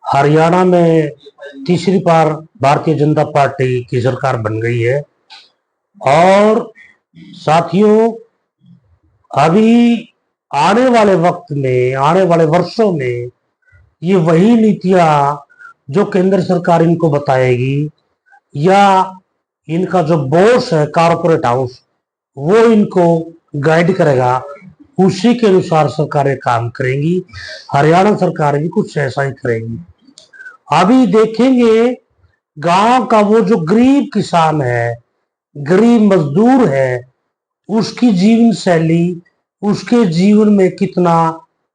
हरियाणा में तीसरी बार भारतीय जनता पार्टी की सरकार बन गई है और साथियों अभी आने वाले वक्त में, आने वाले वर्षों में ये वही नीतियां जो केंद्र सरकार इनको बताएगी या इनका जो बॉस है कॉर्पोरेट हाउस वो इनको गाइड करेगा, उसी के अनुसार सरकारें काम करेंगी। हरियाणा सरकार भी कुछ ऐसा ही करेगी। अभी देखेंगे गांव का वो जो गरीब किसान है, गरीब मजदूर है, उसकी जीवन शैली, उसके जीवन में कितना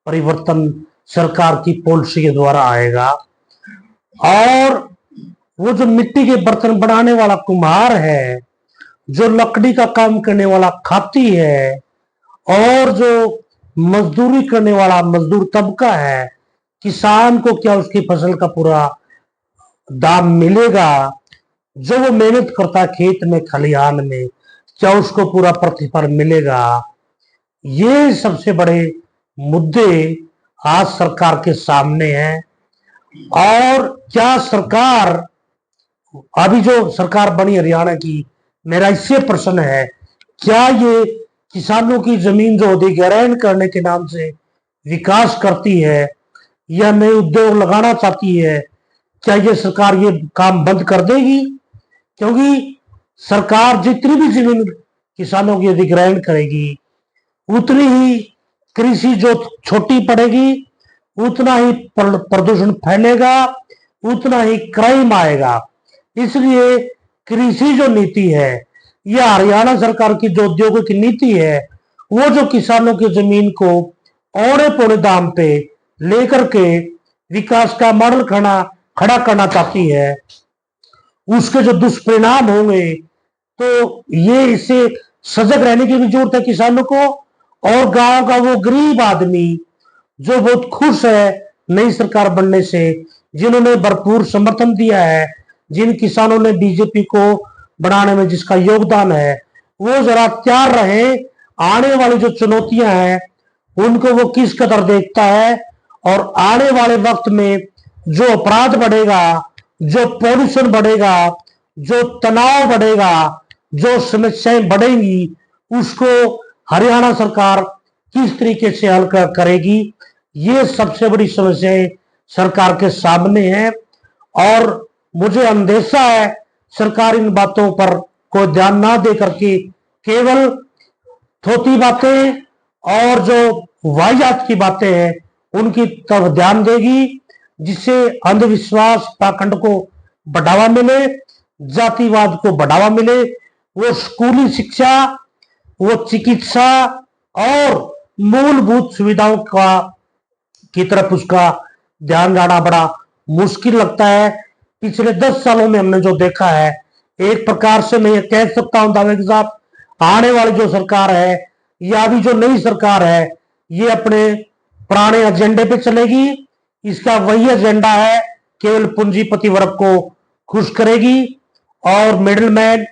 परिवर्तन सरकार की पॉलिसी के द्वारा आएगा। और वो जो मिट्टी के बर्तन बनाने वाला कुम्हार है, जो लकड़ी का काम करने वाला खाती है, और जो मजदूरी करने वाला मजदूर तबका है, किसान को क्या उसकी फसल का पूरा दाम मिलेगा? जो वो मेहनत करता है खेत में, खलिहान में, क्या उसको पूरा प्रतिफल मिलेगा? ये सबसे बड़े मुद्दे आज सरकार के सामने हैं। और क्या सरकार, अभी जो सरकार बनी हरियाणा की, मेरा इससे प्रश्न है, क्या ये किसानों की जमीन जो अधिग्रहण करने के नाम से विकास करती है या नए उद्योग लगाना चाहती है, क्या ये सरकार ये काम बंद कर देगी? क्योंकि सरकार जितनी भी जमीन किसानों की अधिग्रहण करेगी उतनी ही कृषि जो छोटी पड़ेगी, उतना ही प्रदूषण फैलेगा, उतना ही क्राइम आएगा। इसलिए कृषि जो नीति है या हरियाणा सरकार की जो उद्योगों की नीति है, वो जो किसानों की जमीन को औने पौने दाम पे लेकर के विकास का मॉडल खड़ा करना चाहती है, उसके जो दुष्परिणाम होंगे, तो ये इससे सजग रहने की भी जरूरत है किसानों को। और गांव का वो गरीब आदमी जो बहुत खुश है नई सरकार बनने से, जिन्होंने भरपूर समर्थन दिया है, जिन किसानों ने बीजेपी को बनाने में जिसका योगदान है, वो जरा तैयार रहे। आने वाली जो चुनौतियां हैं उनको वो किस कदर देखता है, और आने वाले वक्त में जो अपराध बढ़ेगा, जो पॉल्यूशन बढ़ेगा, जो तनाव बढ़ेगा, जो समस्याएं बढ़ेंगी, उसको हरियाणा सरकार किस तरीके से हल करेगी, ये सबसे बड़ी समस्याएं सरकार के सामने है। और मुझे अंदेशा है सरकार इन बातों पर कोई ध्यान ना दे करके केवल थोती बातें और जो वाहियात की बातें हैं उनकी तरफ ध्यान देगी, जिससे अंधविश्वास पाखंड को बढ़ावा मिले, जातिवाद को बढ़ावा मिले। वो स्कूली शिक्षा, वो चिकित्सा और मूलभूत सुविधाओं का की तरफ उसका ध्यान जाना बड़ा मुश्किल लगता है। पिछले 10 सालों में हमने जो देखा है, एक प्रकार से मैं ये कह सकता हूं दावे के साथ, आने वाली जो सरकार है या अभी जो नई सरकार है, ये अपने पुराने एजेंडे पे चलेगी। इसका वही एजेंडा है, केवल पूंजीपति वर्ग को खुश करेगी और मिडिलमैन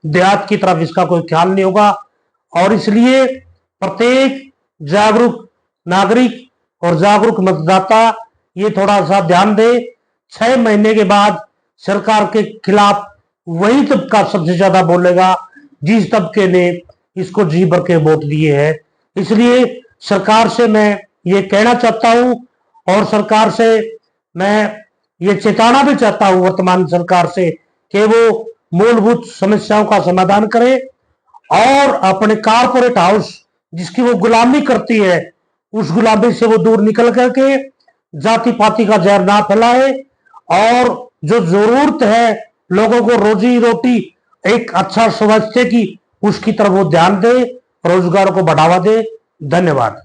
देहात की तरफ इसका कोई ख्याल नहीं होगा। और इसलिए प्रत्येक जागरूक नागरिक और जागरूक मतदाता ये थोड़ा सा ध्यान दे। 6 महीने के बाद सरकार के खिलाफ वही तबका सबसे ज्यादा बोलेगा जिस तबके ने इसको जी भर के वोट दिए हैं। इसलिए सरकार से मैं ये कहना चाहता हूं और सरकार से मैं ये चेताना भी चाहता हूं वर्तमान सरकार से कि वो मूलभूत समस्याओं का समाधान करे और अपने कॉर्पोरेट हाउस जिसकी वो गुलामी करती है, उस गुलामी से वो दूर निकल करके जाति पाति का जहर ना फैलाए और जो जरूरत है लोगों को रोजी रोटी, एक अच्छा स्वास्थ्य की, उसकी तरफ वो ध्यान दे, रोजगार को बढ़ावा दे। धन्यवाद।